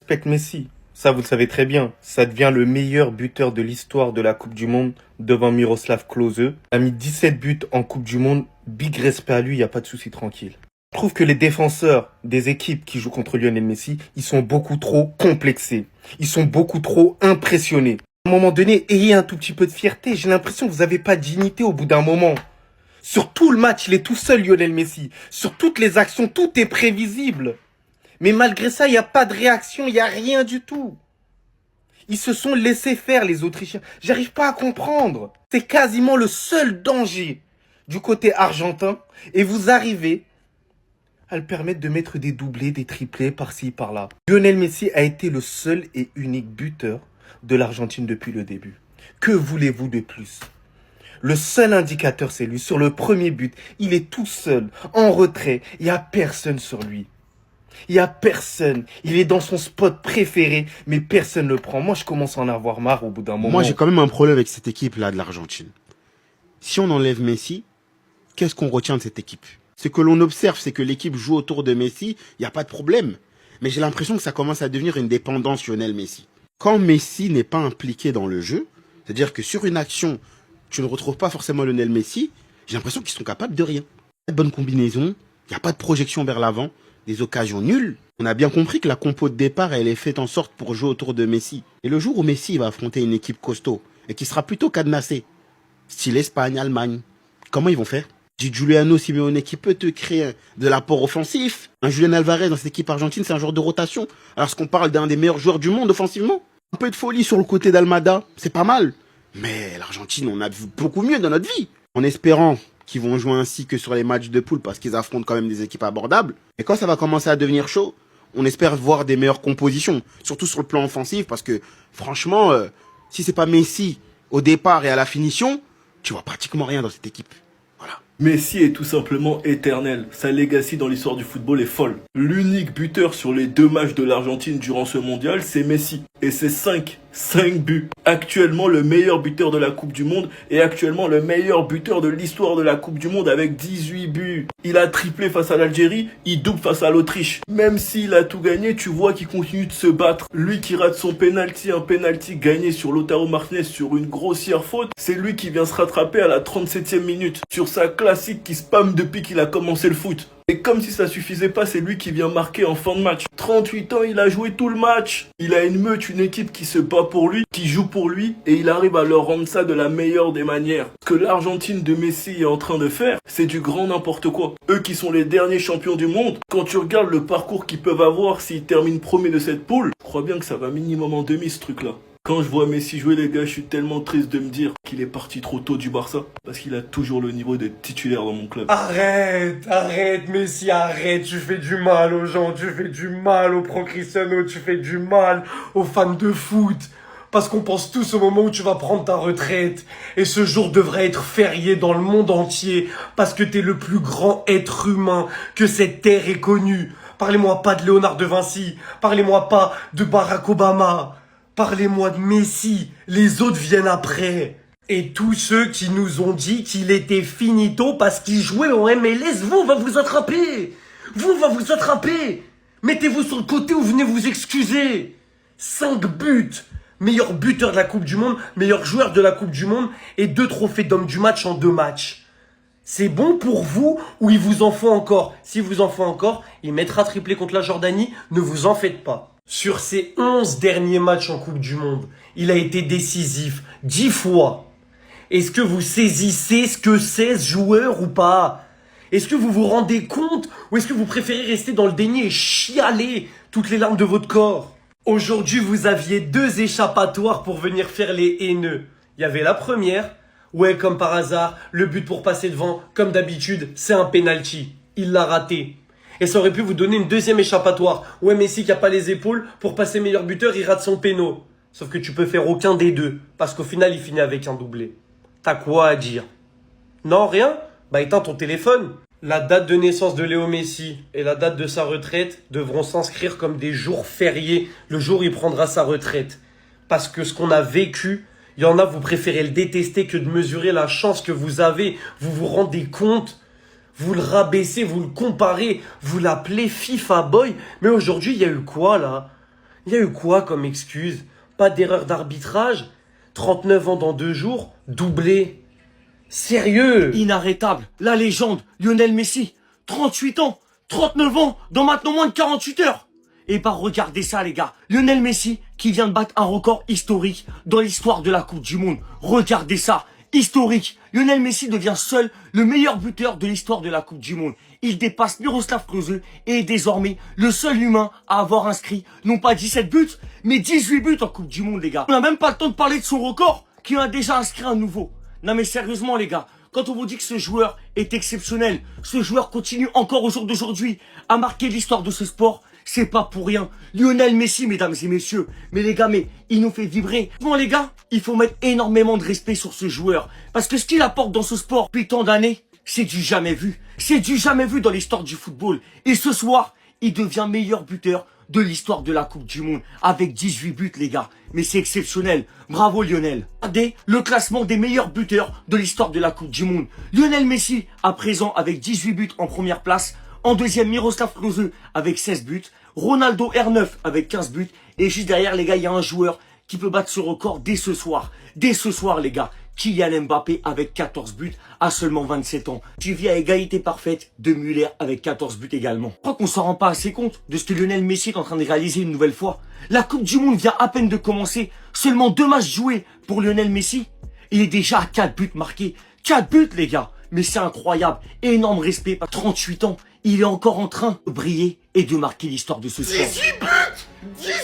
Respecte Messi. Ça, vous le savez très bien. Ça devient le meilleur buteur de l'histoire de la Coupe du Monde devant Miroslav Klose. Il a mis 17 buts en Coupe du Monde. Big respect à lui, il n'y a pas de souci, tranquille. Je trouve que les défenseurs des équipes qui jouent contre Lionel Messi, ils sont beaucoup trop complexés. Ils sont beaucoup trop impressionnés. À un moment donné, ayez un tout petit peu de fierté. J'ai l'impression que vous n'avez pas de dignité au bout d'un moment. Sur tout le match, il est tout seul, Lionel Messi. Sur toutes les actions, tout est prévisible. Mais malgré ça, il n'y a pas de réaction, il n'y a rien du tout. Ils se sont laissés faire, les Autrichiens. J'arrive pas à comprendre. C'est quasiment le seul danger du côté argentin. Et vous arrivez à le permettre de mettre des doublés, des triplés par-ci, par-là. Lionel Messi a été le seul et unique buteur de l'Argentine depuis le début. Que voulez-vous de plus? Le seul indicateur, c'est lui. Sur le premier but, il est tout seul, en retrait. Il n'y a personne sur lui. Il n'y a personne. Il est dans son spot préféré, mais personne ne le prend. Moi, je commence à en avoir marre au bout d'un moment. Moi, j'ai quand même un problème avec cette équipe-là de l'Argentine. Si on enlève Messi, qu'est-ce qu'on retient de cette équipe? Ce que l'on observe, c'est que l'équipe joue autour de Messi, il n'y a pas de problème. Mais j'ai l'impression que ça commence à devenir une dépendance Lionel Messi. Quand Messi n'est pas impliqué dans le jeu, c'est-à-dire que sur une action, tu ne retrouves pas forcément Lionel Messi, j'ai l'impression qu'ils sont capables de rien. Pas de bonne combinaison, il n'y a pas de projection vers l'avant, des occasions nulles. On a bien compris que la compo de départ, elle est faite en sorte pour jouer autour de Messi. Et le jour où Messi va affronter une équipe costaud, et qui sera plutôt cadenassée, style Espagne, Allemagne, comment ils vont faire? Dit Giuliano Simeone qui peut te créer de l'apport offensif. Un Julián Alvarez dans cette équipe argentine, c'est un joueur de rotation. Alors qu'on parle d'un des meilleurs joueurs du monde offensivement. Un peu de folie sur le côté d'Almada, c'est pas mal. Mais l'Argentine, on a vu beaucoup mieux dans notre vie. En espérant qu'ils vont jouer ainsi que sur les matchs de poule parce qu'ils affrontent quand même des équipes abordables. Et quand ça va commencer à devenir chaud, on espère voir des meilleures compositions. Surtout sur le plan offensif parce que franchement, si c'est pas Messi au départ et à la finition, tu vois pratiquement rien dans cette équipe. Voilà. Messi est tout simplement éternel. Sa legacy dans l'histoire du football est folle. L'unique buteur sur les 2 matchs de l'Argentine durant ce mondial, c'est Messi. Et c'est 5 buts. Actuellement le meilleur buteur de la Coupe du Monde et actuellement le meilleur buteur de l'histoire de la Coupe du Monde avec 18 buts. Il a triplé face à l'Algérie, il double face à l'Autriche. Même s'il a tout gagné, tu vois qu'il continue de se battre. Lui qui rate son penalty, un penalty gagné sur Lautaro Martinez sur une grossière faute, c'est lui qui vient se rattraper à la 37e minute sur sa classique qui spamme depuis qu'il a commencé le foot. Et comme si ça suffisait pas, c'est lui qui vient marquer en fin de match. 38 ans, il a joué tout le match. Il a une meute, une équipe qui se bat pour lui, qui joue pour lui, et il arrive à leur rendre ça de la meilleure des manières. Ce que l'Argentine de Messi est en train de faire, c'est du grand n'importe quoi. Eux qui sont les derniers champions du monde, quand tu regardes le parcours qu'ils peuvent avoir s'ils terminent premier de cette poule, je crois bien que ça va minimum en demi ce truc-là. Quand je vois Messi jouer, les gars, je suis tellement triste de me dire qu'il est parti trop tôt du Barça. Parce qu'il a toujours le niveau d'être titulaire dans mon club. Arrête, Messi, arrête. Tu fais du mal aux gens, tu fais du mal aux pro-Cristiano, tu fais du mal aux fans de foot. Parce qu'on pense tous au moment où tu vas prendre ta retraite. Et ce jour devrait être férié dans le monde entier. Parce que t'es le plus grand être humain que cette terre ait connu. Parlez-moi pas de Léonard de Vinci. Parlez-moi pas de Barack Obama. Parlez-moi de Messi, les autres viennent après. Et tous ceux qui nous ont dit qu'il était finito parce qu'il jouait au MLS, vous va vous attraper. Vous va vous attraper. Mettez-vous sur le côté ou venez vous excuser. 5 buts. Meilleur buteur de la Coupe du Monde, meilleur joueur de la Coupe du Monde et 2 trophées d'homme du match en 2 matchs. C'est bon pour vous ou il vous en faut encore? Si vous en faut encore, il mettra triplé contre la Jordanie, ne vous en faites pas. Sur ses 11 derniers matchs en Coupe du Monde, il a été décisif 10 fois. Est-ce que vous saisissez ce que c'est ce joueur ou pas? Est-ce que vous vous rendez compte ou est-ce que vous préférez rester dans le déni et chialer toutes les larmes de votre corps? Aujourd'hui, vous aviez 2 échappatoires pour venir faire les haineux. Il y avait la première, ouais, comme par hasard, le but pour passer devant, comme d'habitude, c'est un penalty. Il l'a raté. Et ça aurait pu vous donner une deuxième échappatoire. Ouais, Messi qui a pas les épaules, pour passer meilleur buteur, il rate son péno. Sauf que tu peux faire aucun des deux, parce qu'au final, il finit avec un doublé. T'as quoi à dire? Non, rien? Bah éteins ton téléphone. La date de naissance de Léo Messi et la date de sa retraite devront s'inscrire comme des jours fériés le jour où il prendra sa retraite. Parce que ce qu'on a vécu, il y en a, vous préférez le détester que de mesurer la chance que vous avez. Vous vous rendez compte? Vous le rabaissez, vous le comparez, vous l'appelez FIFA Boy. Mais aujourd'hui, il y a eu quoi là? Il y a eu quoi comme excuse? Pas d'erreur d'arbitrage? 39 ans dans 2 jours? Doublé? Sérieux? Inarrêtable, la légende, Lionel Messi, 38 ans, 39 ans, dans maintenant moins de 48 heures. Et bah regardez ça les gars, Lionel Messi qui vient de battre un record historique dans l'histoire de la Coupe du Monde. Regardez ça, historique. Lionel Messi devient seul le meilleur buteur de l'histoire de la Coupe du Monde. Il dépasse Miroslav Klose et est désormais le seul humain à avoir inscrit non pas 17 buts, mais 18 buts en Coupe du Monde les gars. On n'a même pas le temps de parler de son record qui en a déjà inscrit un nouveau. Non mais sérieusement les gars, quand on vous dit que ce joueur est exceptionnel, ce joueur continue encore au jour d'aujourd'hui à marquer l'histoire de ce sport, c'est pas pour rien. Lionel Messi, mesdames et messieurs. Mais les gars, mais il nous fait vibrer. Bon les gars, il faut mettre énormément de respect sur ce joueur. Parce que ce qu'il apporte dans ce sport depuis tant d'années, c'est du jamais vu. C'est du jamais vu dans l'histoire du football. Et ce soir, il devient meilleur buteur de l'histoire de la Coupe du Monde. Avec 18 buts les gars. Mais c'est exceptionnel. Bravo Lionel. Regardez le classement des meilleurs buteurs de l'histoire de la Coupe du Monde. Lionel Messi, à présent, avec 18 buts en première place. En deuxième, Miroslav Klose avec 16 buts. Ronaldo R9 avec 15 buts. Et juste derrière, les gars, il y a un joueur qui peut battre ce record dès ce soir. Dès ce soir, les gars. Kylian Mbappé avec 14 buts à seulement 27 ans. Suivi à égalité parfaite de Müller avec 14 buts également. Je crois qu'on s'en rend pas assez compte de ce que Lionel Messi est en train de réaliser une nouvelle fois. La Coupe du Monde vient à peine de commencer. Seulement 2 matchs joués pour Lionel Messi. Il est déjà à 4 buts marqués. 4 buts, les gars. Mais c'est incroyable. Énorme respect. 38 ans. Il est encore en train de briller et de marquer l'histoire de ce sport. 18 buts 18.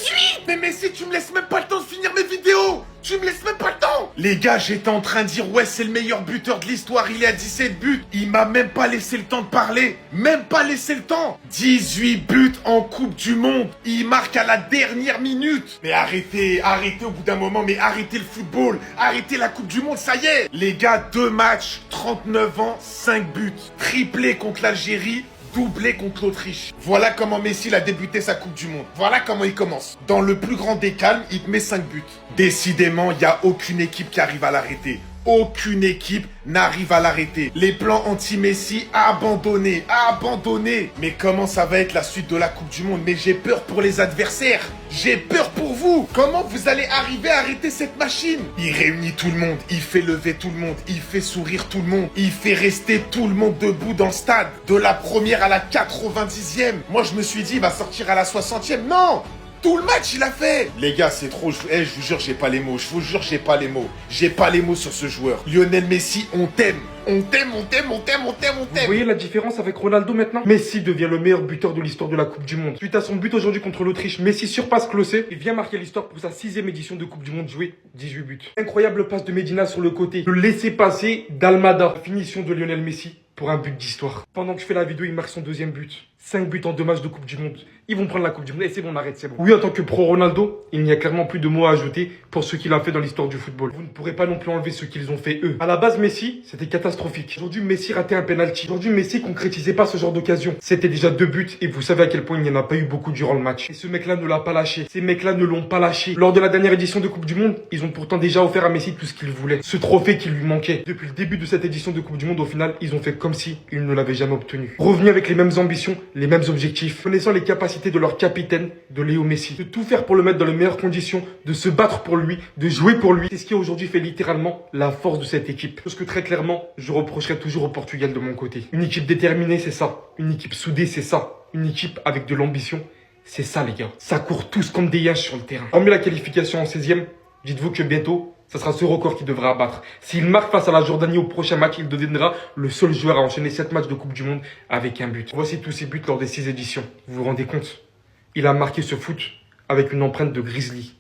Mais Messi, tu me laisses même pas le temps de finir mes vidéos. Tu me laisses même pas le temps. Les gars, j'étais en train de dire ouais, c'est le meilleur buteur de l'histoire, il est à 17 buts. Il m'a même pas laissé le temps de parler. Même pas laissé le temps. 18 buts en Coupe du Monde. Il marque à la dernière minute. Mais arrêtez au bout d'un moment, mais arrêtez le football. Arrêtez la Coupe du Monde, ça y est. Les gars, 2 matchs, 39 ans, 5 buts. Triplé contre l'Algérie. Doublé contre l'Autriche. Voilà comment Messi a débuté sa Coupe du Monde. Voilà comment il commence. Dans le plus grand des calmes, il te met 5 buts. Décidément, il n'y a aucune équipe qui arrive à l'arrêter. Aucune équipe n'arrive à l'arrêter. Les plans anti-Messi abandonnés. Abandonnés. Mais comment ça va être la suite de la Coupe du Monde? Mais j'ai peur pour les adversaires. J'ai peur pour vous. Comment vous allez arriver à arrêter cette machine? Il réunit tout le monde. Il fait lever tout le monde. Il fait sourire tout le monde. Il fait rester tout le monde debout dans le stade. De la première à la 90e. Moi, je me suis dit, il va sortir à la 60e. Non! Tout le match, il a fait. Les gars, c'est trop. Je vous jure, j'ai pas les mots. Je vous jure, j'ai pas les mots. J'ai pas les mots sur ce joueur. Lionel Messi, on t'aime. On t'aime, on t'aime, on t'aime, on t'aime, on Vous t'aime. voyez la différence avec Ronaldo maintenant? Messi devient le meilleur buteur de l'histoire de la Coupe du Monde. Suite à son but aujourd'hui contre l'Autriche, Messi surpasse Klose et vient marquer l'histoire pour sa 6e édition de Coupe du Monde jouée, 18 buts. Incroyable passe de Medina sur le côté. Le laisser-passer d'Almada. Finition de Lionel Messi pour un but d'histoire. Pendant que je fais la vidéo, il marque son 2e but. 5 buts en 2 matchs de Coupe du Monde. Ils vont prendre la Coupe du Monde. Et c'est bon, on arrête, c'est bon. Oui, en tant que pro Ronaldo, il n'y a clairement plus de mots à ajouter pour ce qu'il a fait dans l'histoire du football. Vous ne pourrez pas non plus enlever ce qu'ils ont fait eux. À la base, Messi, c'était catastrophique. Aujourd'hui, Messi ratait un penalty. Aujourd'hui, Messi concrétisait pas ce genre d'occasion. C'était déjà 2 buts et vous savez à quel point il n'y en a pas eu beaucoup durant le match. Et ce mec-là ne l'a pas lâché. Ces mecs-là ne l'ont pas lâché. Lors de la dernière édition de Coupe du Monde, ils ont pourtant déjà offert à Messi tout ce qu'il voulait. Ce trophée qui lui manquait. Depuis le début de cette édition de Coupe du Monde, au final, ils ont fait comme si ils ne l'avaient jamais obtenu. Revenu avec les mêmes ambitions, les mêmes objectifs, connaissant les capacités de leur capitaine, de Léo Messi, de tout faire pour le mettre dans les meilleures conditions, de se battre pour lui, de jouer pour lui. C'est ce qui aujourd'hui fait littéralement la force de cette équipe. Parce que très clairement, je reprocherai toujours au Portugal de mon côté. Une équipe déterminée, c'est ça. Une équipe soudée, c'est ça. Une équipe avec de l'ambition, c'est ça les gars. Ça court tous comme des yens sur le terrain. Hormis la qualification en 16e, dites-vous que bientôt, ça sera ce record qu'il devra abattre. S'il marque face à la Jordanie au prochain match, il deviendra le seul joueur à enchaîner 7 matchs de Coupe du Monde avec un but. Voici tous ses buts lors des 6 éditions. Vous vous rendez compte? Il a marqué ce foot avec une empreinte de Grizzly.